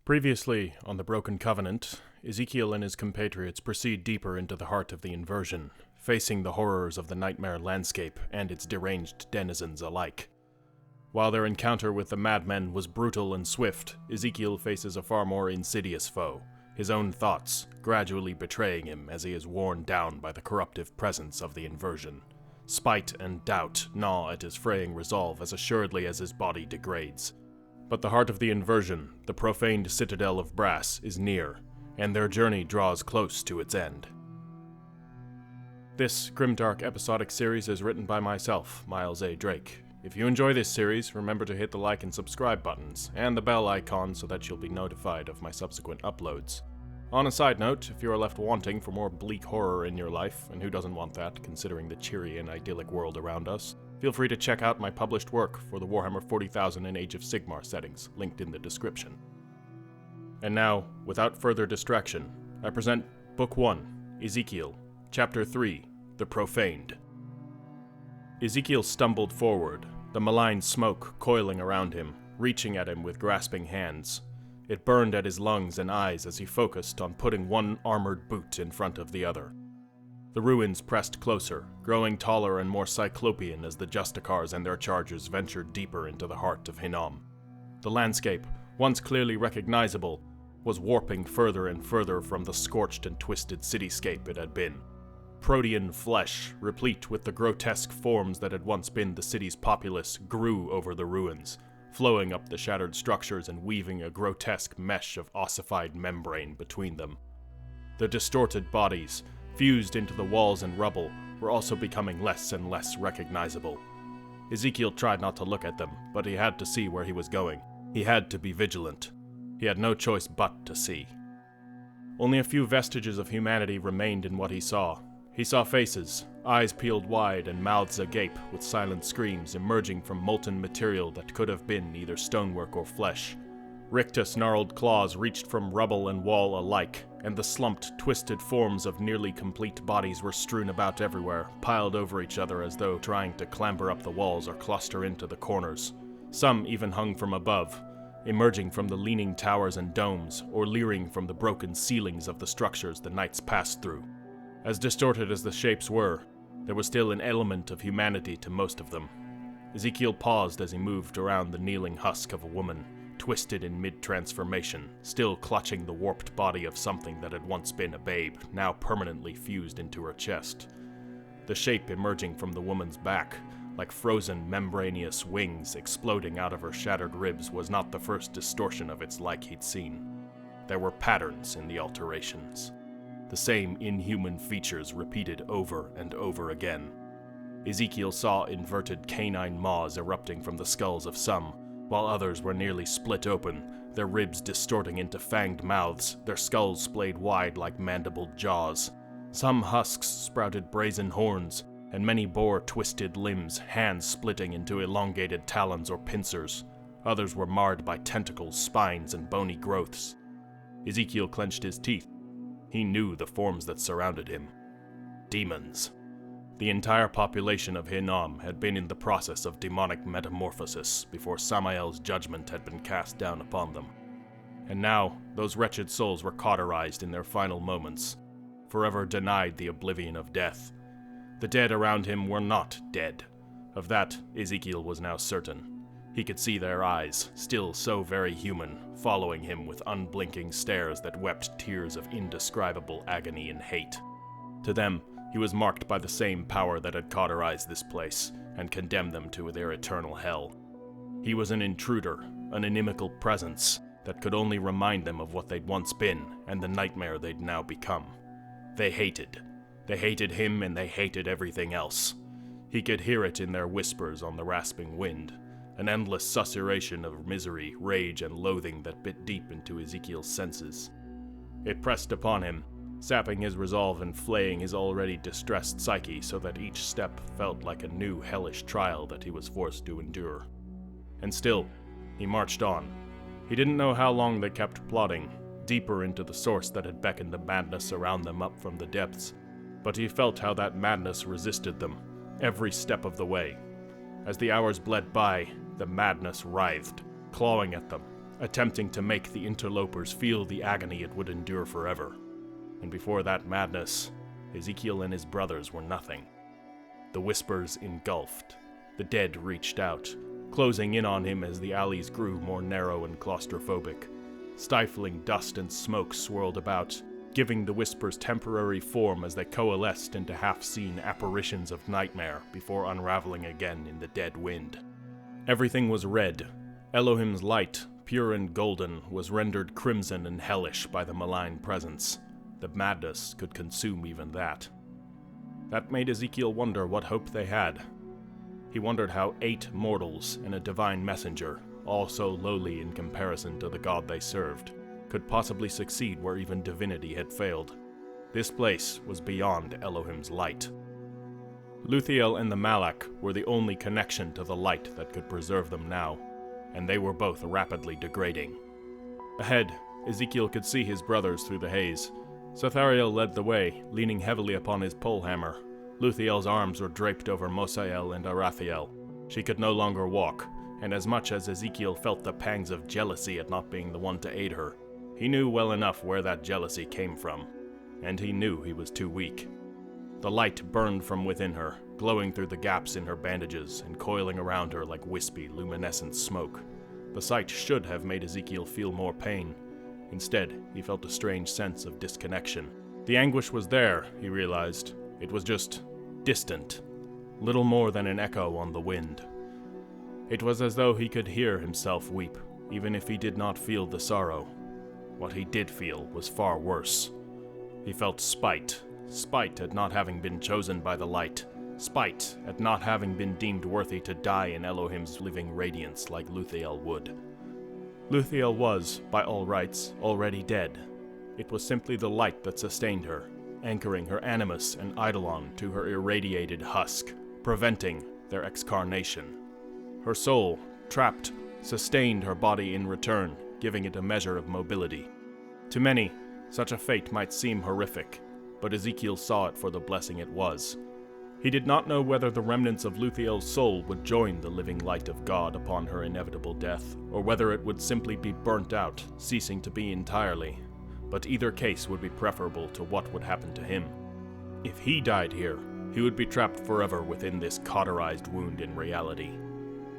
Previously, on the Broken Covenant, Ezekiel and his compatriots proceed deeper into the heart of the inversion, facing the horrors of the nightmare landscape and its deranged denizens alike. While their encounter with the madmen was brutal and swift, Ezekiel faces a far more insidious foe, his own thoughts gradually betraying him as he is worn down by the corruptive presence of the inversion. Spite and doubt gnaw at his fraying resolve as assuredly as his body degrades. But the heart of the inversion, the profaned citadel of brass, is near, and their journey draws close to its end. This Grimdark episodic series is written by myself, Miles A. Drake. If you enjoy this series, remember to hit the like and subscribe buttons, and the bell icon so that you'll be notified of my subsequent uploads. On a side note, if you are left wanting for more bleak horror in your life, and who doesn't want that, considering the cheery and idyllic world around us, feel free to check out my published work for the Warhammer 40,000 and Age of Sigmar settings, linked in the description. And now, without further distraction, I present Book 1, Ezekiel, Chapter 3, The Profaned. Ezekiel stumbled forward, the malign smoke coiling around him, reaching at him with grasping hands. It burned at his lungs and eyes as he focused on putting one armored boot in front of the other. The ruins pressed closer, growing taller and more cyclopean as the Justicars and their chargers ventured deeper into the heart of Hinnom. The landscape, once clearly recognizable, was warping further and further from the scorched and twisted cityscape it had been. Protean flesh, replete with the grotesque forms that had once been the city's populace, grew over the ruins, flowing up the shattered structures and weaving a grotesque mesh of ossified membrane between them. The distorted bodies, fused into the walls and rubble, were also becoming less and less recognizable. Ezekiel tried not to look at them, but he had to see where he was going. He had to be vigilant. He had no choice but to see. Only a few vestiges of humanity remained in what he saw. He saw faces, eyes peeled wide and mouths agape with silent screams emerging from molten material that could have been either stonework or flesh. Rictus gnarled claws reached from rubble and wall alike, and the slumped, twisted forms of nearly complete bodies were strewn about everywhere, piled over each other as though trying to clamber up the walls or cluster into the corners. Some even hung from above, emerging from the leaning towers and domes, or leering from the broken ceilings of the structures the knights passed through. As distorted as the shapes were, there was still an element of humanity to most of them. Ezekiel paused as he moved around the kneeling husk of a woman, twisted in mid-transformation, still clutching the warped body of something that had once been a babe, now permanently fused into her chest. The shape emerging from the woman's back, like frozen membranous wings exploding out of her shattered ribs, was not the first distortion of its like he'd seen. There were patterns in the alterations. The same inhuman features repeated over and over again. Ezekiel saw inverted canine maws erupting from the skulls of some, while others were nearly split open, their ribs distorting into fanged mouths, their skulls splayed wide like mandibled jaws. Some husks sprouted brazen horns, and many bore twisted limbs, hands splitting into elongated talons or pincers. Others were marred by tentacles, spines, and bony growths. Ezekiel clenched his teeth. He knew the forms that surrounded him. Demons. The entire population of Hinnom had been in the process of demonic metamorphosis before Samael's judgment had been cast down upon them. And now, those wretched souls were cauterized in their final moments, forever denied the oblivion of death. The dead around him were not dead. Of that, Ezekiel was now certain. He could see their eyes, still so very human, following him with unblinking stares that wept tears of indescribable agony and hate. To them, he was marked by the same power that had cauterized this place, and condemned them to their eternal hell. He was an intruder, an inimical presence, that could only remind them of what they'd once been, and the nightmare they'd now become. They hated. They hated him, and they hated everything else. He could hear it in their whispers on the rasping wind, an endless susurration of misery, rage, and loathing that bit deep into Ezekiel's senses. It pressed upon him, sapping his resolve and flaying his already distressed psyche so that each step felt like a new hellish trial that he was forced to endure. And still, he marched on. He didn't know how long they kept plodding, deeper into the source that had beckoned the madness around them up from the depths, but he felt how that madness resisted them, every step of the way. As the hours bled by, the madness writhed, clawing at them, attempting to make the interlopers feel the agony it would endure forever. And before that madness, Ezekiel and his brothers were nothing. The whispers engulfed. The dead reached out, closing in on him as the alleys grew more narrow and claustrophobic. Stifling dust and smoke swirled about, giving the whispers temporary form as they coalesced into half-seen apparitions of nightmare before unraveling again in the dead wind. Everything was red. Elohim's light, pure and golden, was rendered crimson and hellish by the malign presence. The madness could consume even that. That made Ezekiel wonder what hope they had. He wondered how 8 mortals and a divine messenger, all so lowly in comparison to the god they served, could possibly succeed where even divinity had failed. This place was beyond Elohim's light. Luthiel and the Malak were the only connection to the light that could preserve them now, and they were both rapidly degrading. Ahead, Ezekiel could see his brothers through the haze. Sothariel led the way, leaning heavily upon his polehammer. Luthiel's arms were draped over Mosael and Arathiel. She could no longer walk, and as much as Ezekiel felt the pangs of jealousy at not being the one to aid her, he knew well enough where that jealousy came from, and he knew he was too weak. The light burned from within her, glowing through the gaps in her bandages and coiling around her like wispy, luminescent smoke. The sight should have made Ezekiel feel more pain. Instead, he felt a strange sense of disconnection. The anguish was there, he realized. It was just distant, little more than an echo on the wind. It was as though he could hear himself weep, even if he did not feel the sorrow. What he did feel was far worse. He felt spite at not having been chosen by the light, spite at not having been deemed worthy to die in Elohim's living radiance like Luthiel would. Luthiel was, by all rights, already dead. It was simply the light that sustained her, anchoring her animus and eidolon to her irradiated husk, preventing their excarnation. Her soul, trapped, sustained her body in return, giving it a measure of mobility. To many, such a fate might seem horrific, but Ezekiel saw it for the blessing it was. He did not know whether the remnants of Luthiel's soul would join the living light of God upon her inevitable death, or whether it would simply be burnt out, ceasing to be entirely. But either case would be preferable to what would happen to him. If he died here, he would be trapped forever within this cauterized wound in reality.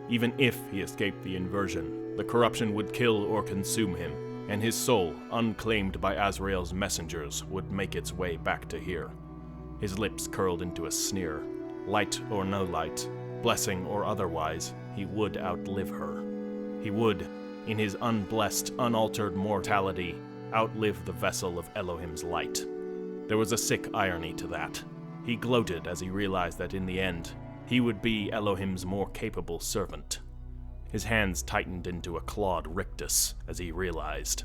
Even if he escaped the inversion, the corruption would kill or consume him, and his soul, unclaimed by Azrael's messengers, would make its way back to here. His lips curled into a sneer. Light or no light, blessing or otherwise, he would outlive her. He would, in his unblessed, unaltered mortality, outlive the vessel of Elohim's light. There was a sick irony to that. He gloated as he realized that in the end, he would be Elohim's more capable servant. His hands tightened into a clawed rictus as he realized.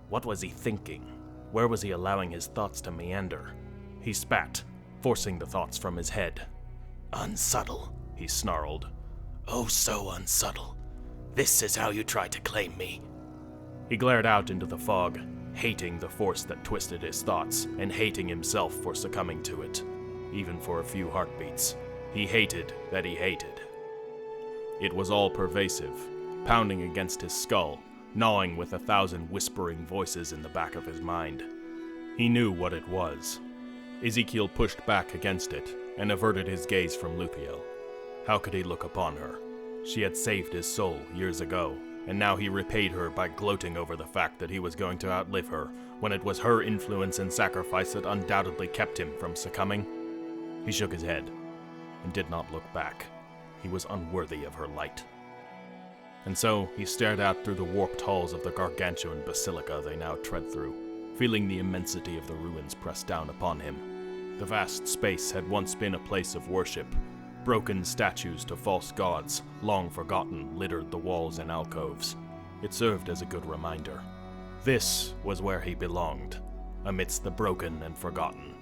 What was he thinking? Where was he allowing his thoughts to meander? He spat, forcing the thoughts from his head. "Unsubtle," he snarled. "Oh, so unsubtle. This is how you try to claim me." He glared out into the fog, hating the force that twisted his thoughts, and hating himself for succumbing to it. Even for a few heartbeats, he hated that he hated. It was all pervasive, pounding against his skull, gnawing with 1,000 whispering voices in the back of his mind. He knew what it was. Ezekiel pushed back against it, and averted his gaze from Luthiel. How could he look upon her? She had saved his soul years ago, and now he repaid her by gloating over the fact that he was going to outlive her, when it was her influence and sacrifice that undoubtedly kept him from succumbing. He shook his head, and did not look back. He was unworthy of her light. And so he stared out through the warped halls of the gargantuan basilica they now tread through, feeling the immensity of the ruins press down upon him. The vast space had once been a place of worship. Broken statues to false gods, long forgotten, littered the walls and alcoves. It served as a good reminder. This was where he belonged, amidst the broken and forgotten.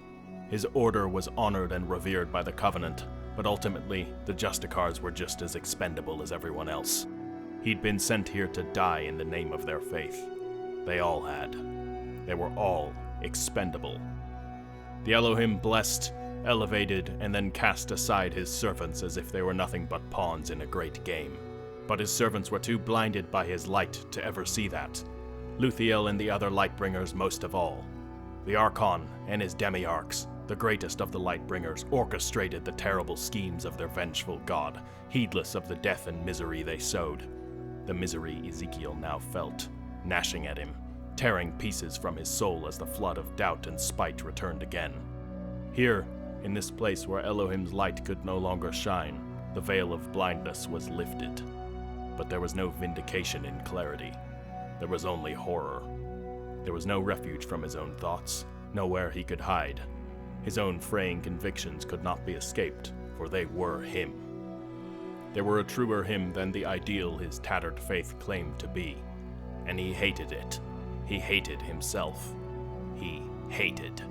His order was honored and revered by the Covenant, but ultimately, the Justicars were just as expendable as everyone else. He'd been sent here to die in the name of their faith. They all had. They were all expendable. The Elohim blessed, elevated, and then cast aside his servants as if they were nothing but pawns in a great game. But his servants were too blinded by his light to ever see that. Luthiel and the other Lightbringers most of all. The Archon and his demiarchs, the greatest of the Lightbringers, orchestrated the terrible schemes of their vengeful god, heedless of the death and misery they sowed. The misery Ezekiel now felt, gnashing at him, tearing pieces from his soul as the flood of doubt and spite returned again. Here, in this place where Elohim's light could no longer shine, the veil of blindness was lifted. But there was no vindication in clarity. There was only horror. There was no refuge from his own thoughts, nowhere he could hide. His own fraying convictions could not be escaped, for they were him. They were a truer him than the ideal his tattered faith claimed to be. And he hated it. He hated himself. He hated.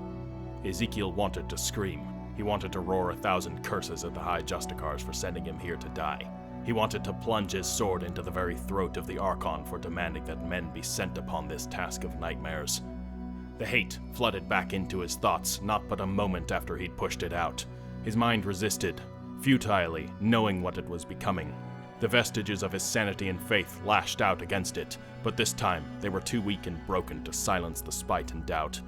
Ezekiel wanted to scream. He wanted to roar 1,000 curses at the High Justicars for sending him here to die. He wanted to plunge his sword into the very throat of the Archon for demanding that men be sent upon this task of nightmares. The hate flooded back into his thoughts not but a moment after he'd pushed it out. His mind resisted, futilely, knowing what it was becoming. The vestiges of his sanity and faith lashed out against it, but this time they were too weak and broken to silence the spite and doubt.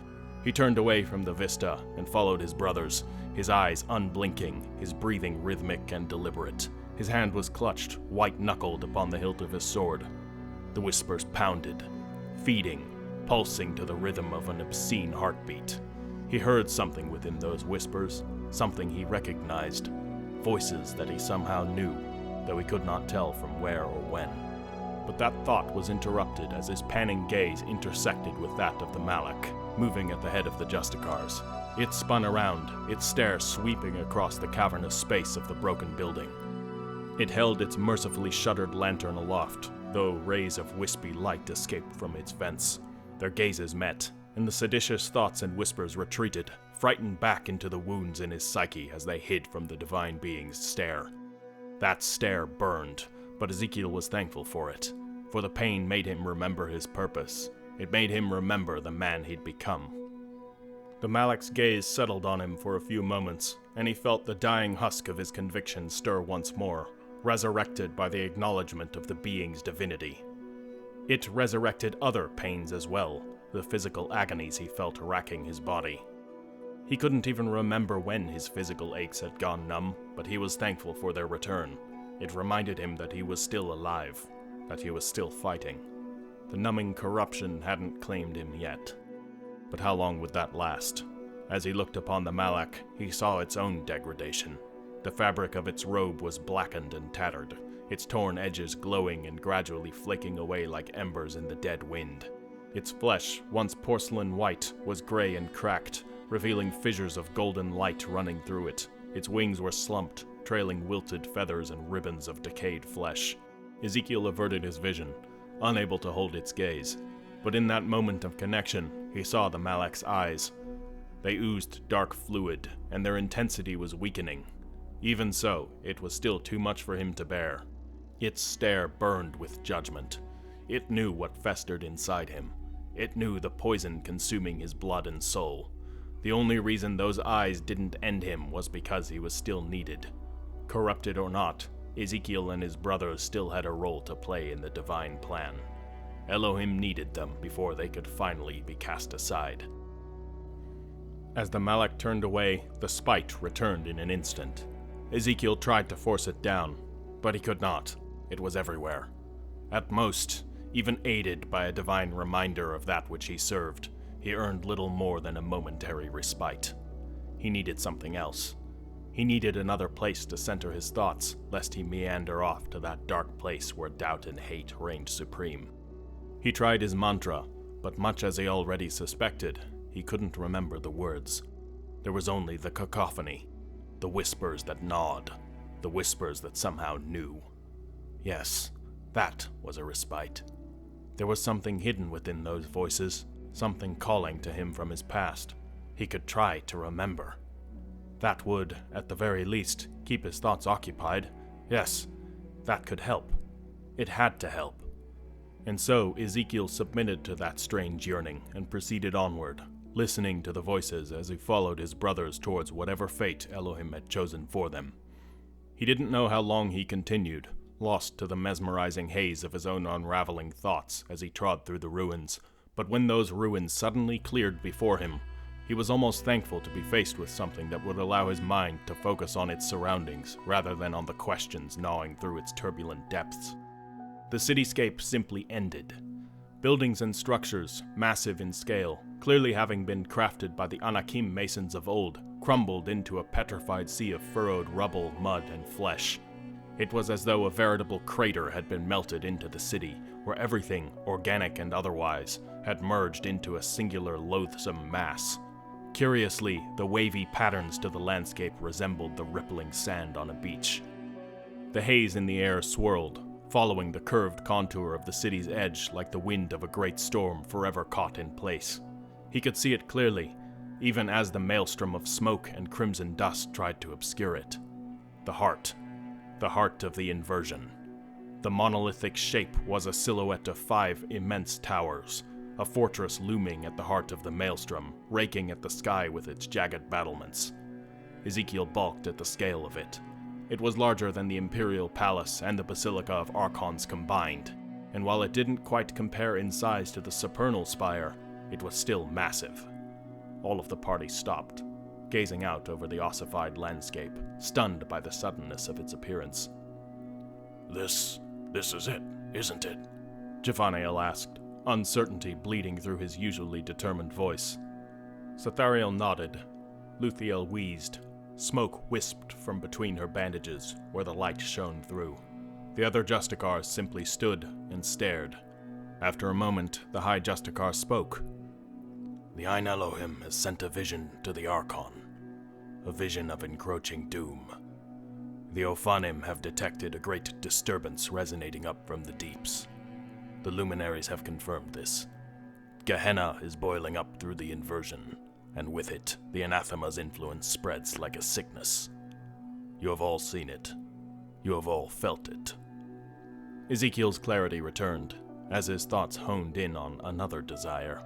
He turned away from the vista and followed his brothers, his eyes unblinking, his breathing rhythmic and deliberate. His hand was clutched, white-knuckled upon the hilt of his sword. The whispers pounded, feeding, pulsing to the rhythm of an obscene heartbeat. He heard something within those whispers, something he recognized, voices that he somehow knew, though he could not tell from where or when. But that thought was interrupted as his panning gaze intersected with that of the Malak, moving at the head of the Justicars. It spun around, its stare sweeping across the cavernous space of the broken building. It held its mercifully shuttered lantern aloft, though rays of wispy light escaped from its vents. Their gazes met, and the seditious thoughts and whispers retreated, frightened back into the wounds in his psyche as they hid from the divine being's stare. That stare burned, but Ezekiel was thankful for it, for the pain made him remember his purpose. It made him remember the man he'd become. The Malak's gaze settled on him for a few moments, and he felt the dying husk of his conviction stir once more, resurrected by the acknowledgement of the being's divinity. It resurrected other pains as well, the physical agonies he felt racking his body. He couldn't even remember when his physical aches had gone numb, but he was thankful for their return. It reminded him that he was still alive, that he was still fighting. The numbing corruption hadn't claimed him yet. But how long would that last? As he looked upon the Malak, he saw its own degradation. The fabric of its robe was blackened and tattered, its torn edges glowing and gradually flaking away like embers in the dead wind. Its flesh, once porcelain white, was gray and cracked, revealing fissures of golden light running through it. Its wings were slumped, trailing wilted feathers and ribbons of decayed flesh. Ezekiel averted his vision, unable to hold its gaze. But in that moment of connection, he saw the Malak's eyes. They oozed dark fluid, and their intensity was weakening. Even so, it was still too much for him to bear. Its stare burned with judgment. It knew what festered inside him. It knew the poison consuming his blood and soul. The only reason those eyes didn't end him was because he was still needed. Corrupted or not, Ezekiel and his brothers still had a role to play in the divine plan. Elohim needed them before they could finally be cast aside. As the Malak turned away, the spite returned in an instant. Ezekiel tried to force it down, but he could not. It was everywhere. At most, even aided by a divine reminder of that which he served, he earned little more than a momentary respite. He needed something else. He needed another place to center his thoughts, lest he meander off to that dark place where doubt and hate reigned supreme. He tried his mantra, but much as he already suspected, he couldn't remember the words. There was only the cacophony, the whispers that gnawed, the whispers that somehow knew. Yes, that was a respite. There was something hidden within those voices, something calling to him from his past. He could try to remember. That would, at the very least, keep his thoughts occupied. Yes, that could help. It had to help. And so Ezekiel submitted to that strange yearning and proceeded onward, listening to the voices as he followed his brothers towards whatever fate Elohim had chosen for them. He didn't know how long he continued, lost to the mesmerizing haze of his own unraveling thoughts as he trod through the ruins. But when those ruins suddenly cleared before him, he was almost thankful to be faced with something that would allow his mind to focus on its surroundings rather than on the questions gnawing through its turbulent depths. The cityscape simply ended. Buildings and structures, massive in scale, clearly having been crafted by the Anakim masons of old, crumbled into a petrified sea of furrowed rubble, mud, and flesh. It was as though a veritable crater had been melted into the city, where everything, organic and otherwise, had merged into a singular loathsome mass. Curiously, the wavy patterns to the landscape resembled the rippling sand on a beach. The haze in the air swirled, following the curved contour of the city's edge like the wind of a great storm forever caught in place. He could see it clearly, even as the maelstrom of smoke and crimson dust tried to obscure it. The heart of the inversion. The monolithic shape was a silhouette of 5 immense towers, a fortress looming at the heart of the maelstrom, raking at the sky with its jagged battlements. Ezekiel balked at the scale of it. It was larger than the Imperial Palace and the Basilica of Archons combined, and while it didn't quite compare in size to the Supernal Spire, it was still massive. All of the party stopped, gazing out over the ossified landscape, stunned by the suddenness of its appearance. This is it, isn't it? Javanael asked, uncertainty bleeding through his usually determined voice. Sathariel nodded. Luthiel wheezed. Smoke wisped from between her bandages, where the light shone through. The other Justicars simply stood and stared. After a moment, the High Justicar spoke. The Ein Elohim has sent a vision to the Archon, a vision of encroaching doom. The Ophanim have detected a great disturbance resonating up from the deeps. The luminaries have confirmed this. Gehenna is boiling up through the inversion, and with it, the anathema's influence spreads like a sickness. You have all seen it. You have all felt it. Ezekiel's clarity returned, as his thoughts honed in on another desire.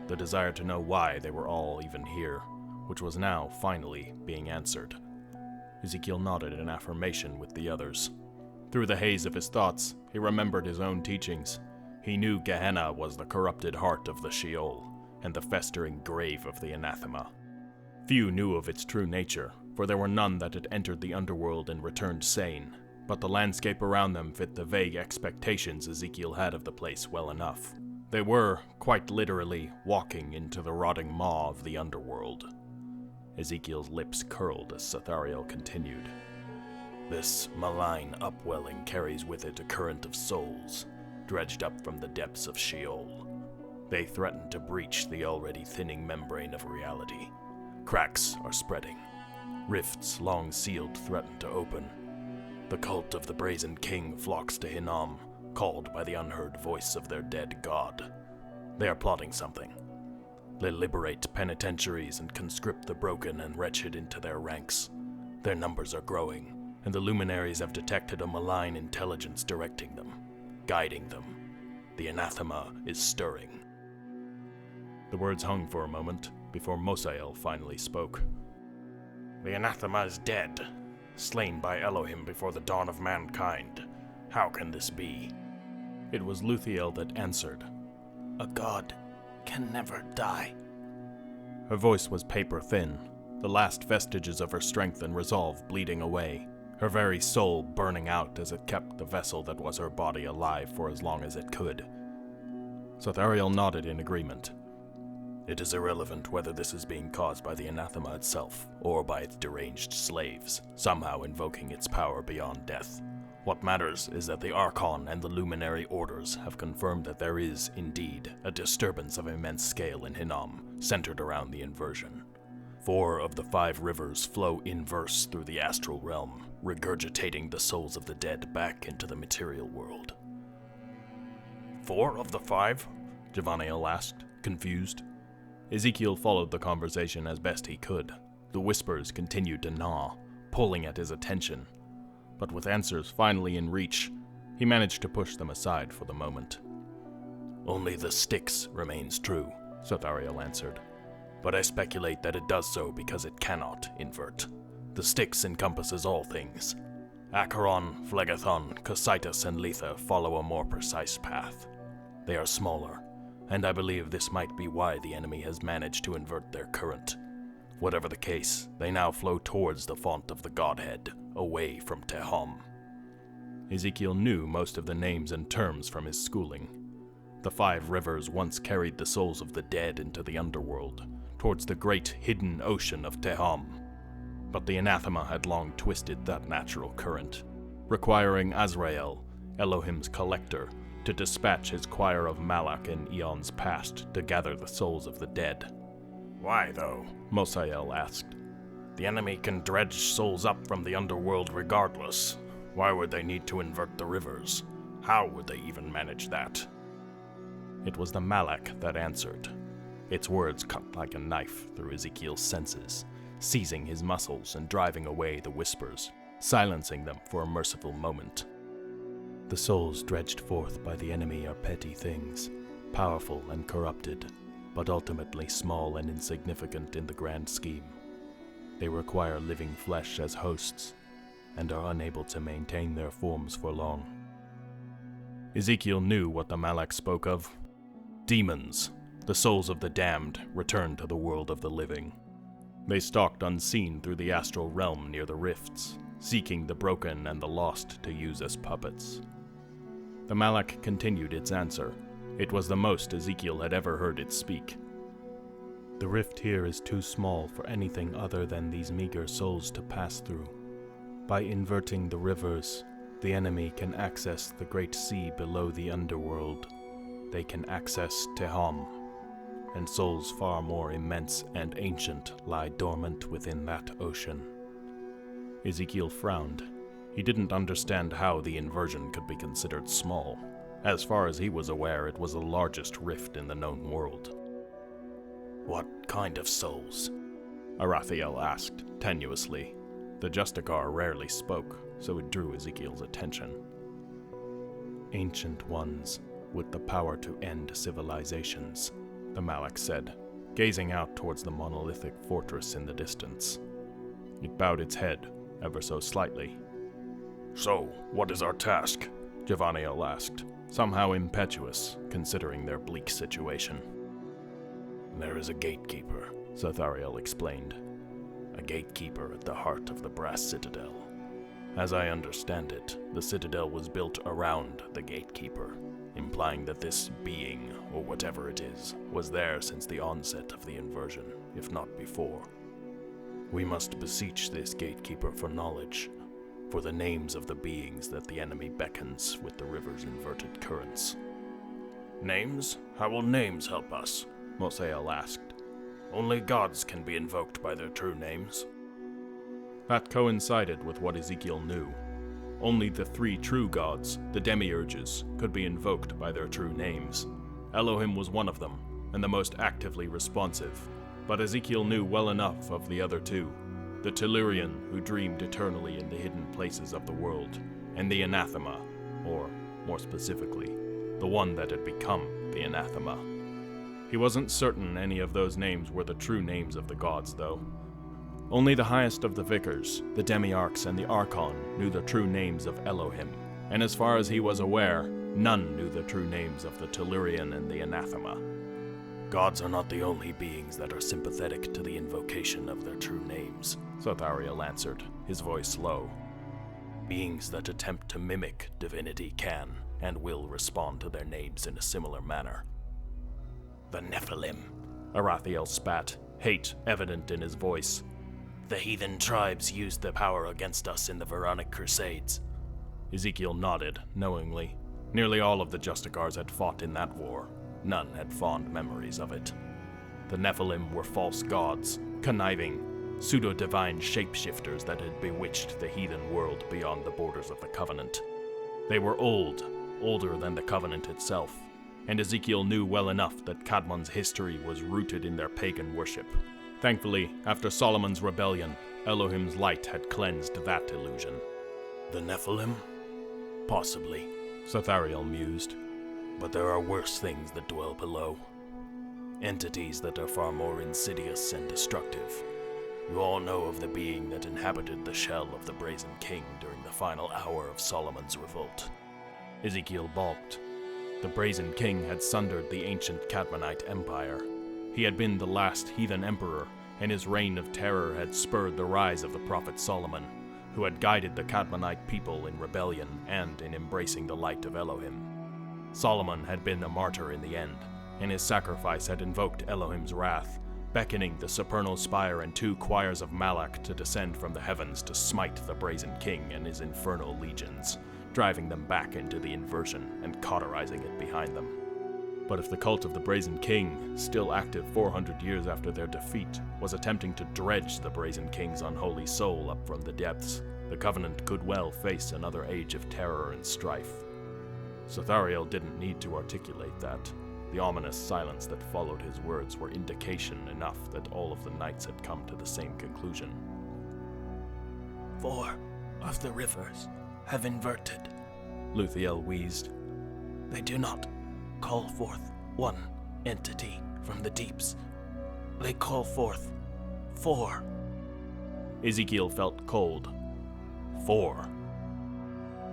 The desire to know why they were all even here, which was now, finally, being answered. Ezekiel nodded in affirmation with the others. Through the haze of his thoughts, he remembered his own teachings. He knew Gehenna was the corrupted heart of the Sheol, and the festering grave of the anathema. Few knew of its true nature, for there were none that had entered the underworld and returned sane, but the landscape around them fit the vague expectations Ezekiel had of the place well enough. They were, quite literally, walking into the rotting maw of the underworld. Ezekiel's lips curled as Sathariel continued. This malign upwelling carries with it a current of souls, dredged up from the depths of Sheol. They threaten to breach the already thinning membrane of reality. Cracks are spreading. Rifts long sealed threaten to open. The cult of the Brazen King flocks to Hinnom, called by the unheard voice of their dead god. They are plotting something. They liberate penitentiaries and conscript the broken and wretched into their ranks. Their numbers are growing, and the luminaries have detected a malign intelligence directing them, guiding them. The anathema is stirring. The words hung for a moment, before Mosael finally spoke. The anathema is dead, slain by Elohim before the dawn of mankind. How can this be? It was Luthiel that answered. A god can never die. Her voice was paper thin, the last vestiges of her strength and resolve bleeding away, her very soul burning out as it kept the vessel that was her body alive for as long as it could. Sathariel nodded in agreement. It is irrelevant whether this is being caused by the anathema itself, or by its deranged slaves, somehow invoking its power beyond death. What matters is that the Archon and the Luminary Orders have confirmed that there is, indeed, a disturbance of immense scale in Hinnom, centered around the inversion. 4 of the 5 rivers flow inverse through the astral realm, regurgitating the souls of the dead back into the material world. 4 of the 5? Javanael asked, confused. Ezekiel followed the conversation as best he could. The whispers continued to gnaw, pulling at his attention. But with answers finally in reach, he managed to push them aside for the moment. Only the Styx remains true, Sathariel answered. But I speculate that it does so because it cannot invert. The Styx encompasses all things. Acheron, Phlegethon, Cocytus, and Letha follow a more precise path. They are smaller, and I believe this might be why the enemy has managed to invert their current. Whatever the case, they now flow towards the font of the Godhead, away from Tehom. Ezekiel knew most of the names and terms from his schooling. The 5 rivers once carried the souls of the dead into the underworld, towards the great hidden ocean of Tehom. But the anathema had long twisted that natural current, requiring Azrael, Elohim's collector, to dispatch his choir of Malak in eons past to gather the souls of the dead. Why, though? Mosael asked. The enemy can dredge souls up from the underworld regardless. Why would they need to invert the rivers? How would they even manage that? It was the Malak that answered. Its words cut like a knife through Ezekiel's senses, seizing his muscles and driving away the whispers, silencing them for a merciful moment. The souls dredged forth by the enemy are petty things, powerful and corrupted, but ultimately small and insignificant in the grand scheme. They require living flesh as hosts, and are unable to maintain their forms for long. Ezekiel knew what the Malak spoke of. Demons, the souls of the damned, returned to the world of the living. They stalked unseen through the astral realm near the rifts, seeking the broken and the lost to use as puppets. The Malak continued its answer. It was the most Ezekiel had ever heard it speak. The rift here is too small for anything other than these meager souls to pass through. By inverting the rivers, the enemy can access the great sea below the underworld. They can access Tehom, and souls far more immense and ancient lie dormant within that ocean. Ezekiel frowned. He didn't understand how the inversion could be considered small. As far as he was aware, it was the largest rift in the known world. What kind of souls? Arathiel asked, tenuously. The Justicar rarely spoke, so it drew Ezekiel's attention. Ancient ones, with the power to end civilizations, the Malak said, gazing out towards the monolithic fortress in the distance. It bowed its head, ever so slightly. So, what is our task? Javaniel asked, somehow impetuous, considering their bleak situation. There is a gatekeeper, Zothariel explained. A gatekeeper at the heart of the brass citadel. As I understand it, the citadel was built around the gatekeeper, implying that this being, or whatever it is, was there since the onset of the inversion, if not before. We must beseech this gatekeeper for knowledge, for the names of the beings that the enemy beckons with the river's inverted currents. Names? How will names help us? Mosael asked. Only gods can be invoked by their true names. That coincided with what Ezekiel knew. Only the 3 true gods, the demiurges, could be invoked by their true names. Elohim was one of them, and the most actively responsive. But Ezekiel knew well enough of the other 2, the Tellurian, who dreamed eternally in the hidden places of the world, and the anathema, or, more specifically, the one that had become the anathema. He wasn't certain any of those names were the true names of the gods, though. Only the highest of the vicars, the demiarchs and the archon, knew the true names of Elohim, and as far as he was aware, none knew the true names of the Tellurian and the anathema. Gods are not the only beings that are sympathetic to the invocation of their true names, Zothariel answered, his voice low. Beings that attempt to mimic divinity can and will respond to their names in a similar manner. The Nephilim, Arathiel spat, hate evident in his voice. The heathen tribes used their power against us in the Veronic Crusades. Ezekiel nodded, knowingly. Nearly all of the Justicars had fought in that war. None had fond memories of it. The Nephilim were false gods, conniving, pseudo-divine shapeshifters that had bewitched the heathen world beyond the borders of the Covenant. They were old, older than the Covenant itself, and Ezekiel knew well enough that Kadmon's history was rooted in their pagan worship. Thankfully, after Solomon's rebellion, Elohim's light had cleansed that illusion. The Nephilim? Possibly, Zothariel mused. But there are worse things that dwell below. Entities that are far more insidious and destructive. You all know of the being that inhabited the shell of the Brazen King during the final hour of Solomon's revolt. Ezekiel balked. The Brazen King had sundered the ancient Kadmonite Empire. He had been the last heathen emperor, and his reign of terror had spurred the rise of the prophet Solomon, who had guided the Kadmonite people in rebellion and in embracing the light of Elohim. Solomon had been a martyr in the end, and his sacrifice had invoked Elohim's wrath, beckoning the supernal spire and 2 choirs of Malach to descend from the heavens to smite the Brazen King and his infernal legions, driving them back into the inversion and cauterizing it behind them. But if the cult of the Brazen King, still active 400 years after their defeat, was attempting to dredge the Brazen King's unholy soul up from the depths, the Covenant could well face another age of terror and strife. Sothariel didn't need to articulate that. The ominous silence that followed his words were indication enough that all of the knights had come to the same conclusion. 4 of the rivers have inverted. Luthiel wheezed. They do not call forth one entity from the deeps. They call forth 4. Ezekiel felt cold. 4.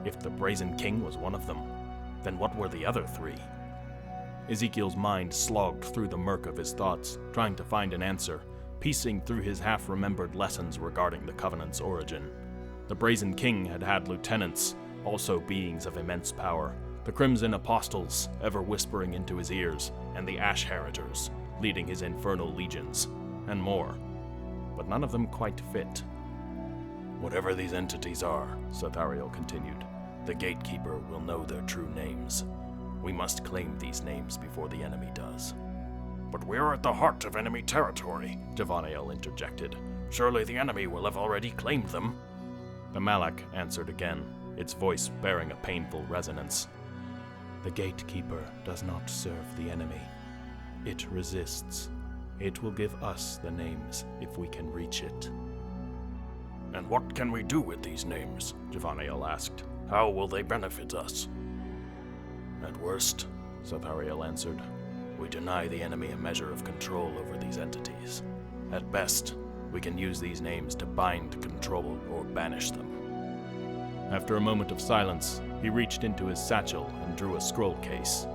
If the Brazen King was one of them, then what were the other 3? Ezekiel's mind slogged through the murk of his thoughts, trying to find an answer, piecing through his half-remembered lessons regarding the Covenant's origin. The Brazen King had had lieutenants, also beings of immense power, the Crimson Apostles, ever whispering into his ears, and the Ash Heritors, leading his infernal legions, and more. But none of them quite fit. Whatever these entities are, Sothariel continued, the Gatekeeper will know their true names. We must claim these names before the enemy does. But we're at the heart of enemy territory, Javanael interjected. Surely the enemy will have already claimed them. The Malach answered again, its voice bearing a painful resonance. The Gatekeeper does not serve the enemy. It resists. It will give us the names if we can reach it. And what can we do with these names? Javanael asked. How will they benefit us? At worst, Sothariel answered, we deny the enemy a measure of control over these entities. At best, we can use these names to bind, control, or banish them. After a moment of silence, he reached into his satchel and drew a scroll case.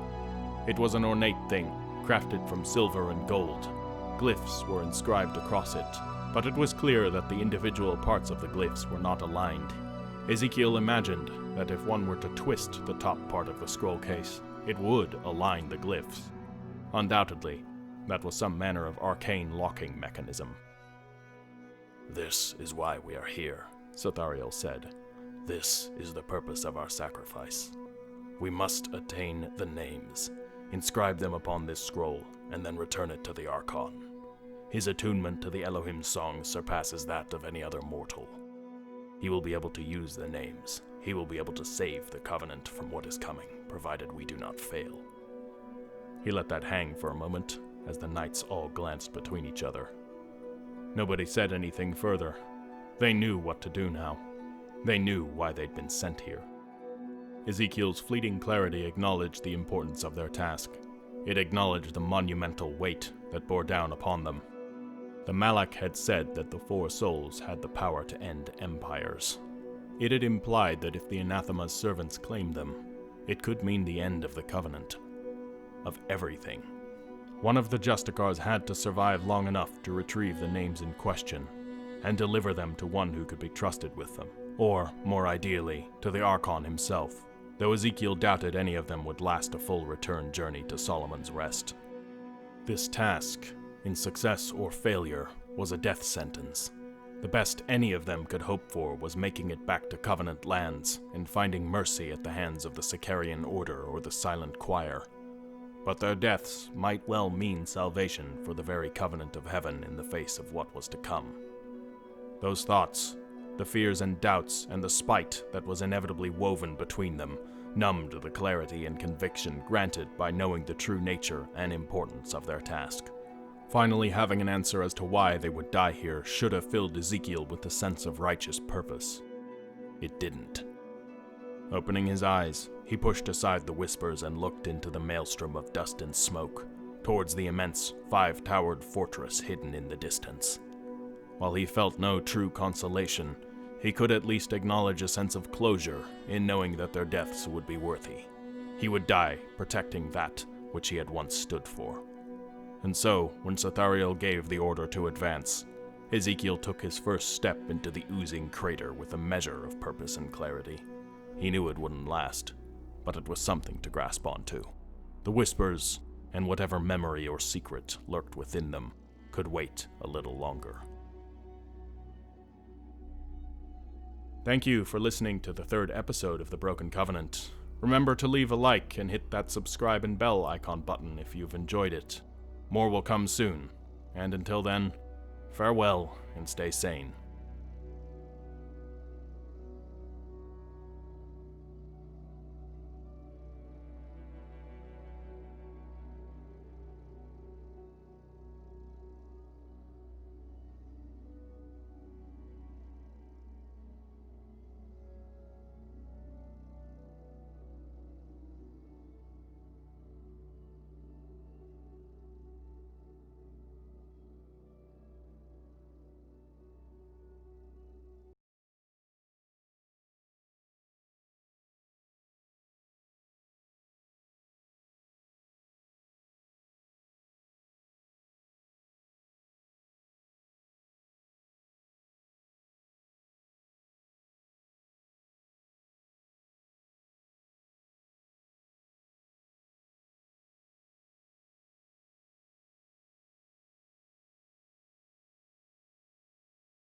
It was an ornate thing, crafted from silver and gold. Glyphs were inscribed across it, but it was clear that the individual parts of the glyphs were not aligned. Ezekiel imagined that if one were to twist the top part of the scroll case, it would align the glyphs. Undoubtedly, that was some manner of arcane locking mechanism. This is why we are here, Sothariel said. This is the purpose of our sacrifice. We must attain the names, inscribe them upon this scroll, and then return it to the Archon. His attunement to the Elohim song surpasses that of any other mortal. He will be able to use the names. He will be able to save the Covenant from what is coming, provided we do not fail. He let that hang for a moment, as the knights all glanced between each other. Nobody said anything further. They knew what to do now. They knew why they'd been sent here. Ezekiel's fleeting clarity acknowledged the importance of their task. It acknowledged the monumental weight that bore down upon them. The Malach had said that the 4 souls had the power to end empires. It had implied that if the anathema's servants claimed them, it could mean the end of the Covenant. Of everything. One of the Justicars had to survive long enough to retrieve the names in question, and deliver them to one who could be trusted with them. Or, more ideally, to the Archon himself, though Ezekiel doubted any of them would last a full return journey to Solomon's Rest. This task, in success or failure, was a death sentence. The best any of them could hope for was making it back to Covenant lands and finding mercy at the hands of the Sicarian Order or the Silent Choir. But their deaths might well mean salvation for the very Covenant of Heaven in the face of what was to come. Those thoughts, the fears and doubts and the spite that was inevitably woven between them, numbed the clarity and conviction granted by knowing the true nature and importance of their task. Finally, having an answer as to why they would die here should have filled Ezekiel with a sense of righteous purpose. It didn't. Opening his eyes, he pushed aside the whispers and looked into the maelstrom of dust and smoke, towards the immense 5-towered fortress hidden in the distance. While he felt no true consolation, he could at least acknowledge a sense of closure in knowing that their deaths would be worthy. He would die protecting that which he had once stood for. And so, when Sathariel gave the order to advance, Ezekiel took his first step into the oozing crater with a measure of purpose and clarity. He knew it wouldn't last, but it was something to grasp onto. The whispers, and whatever memory or secret lurked within them, could wait a little longer. Thank you for listening to the third episode of The Broken Covenant. Remember to leave a like and hit that subscribe and bell icon button if you've enjoyed it. More will come soon, and until then, farewell and stay sane.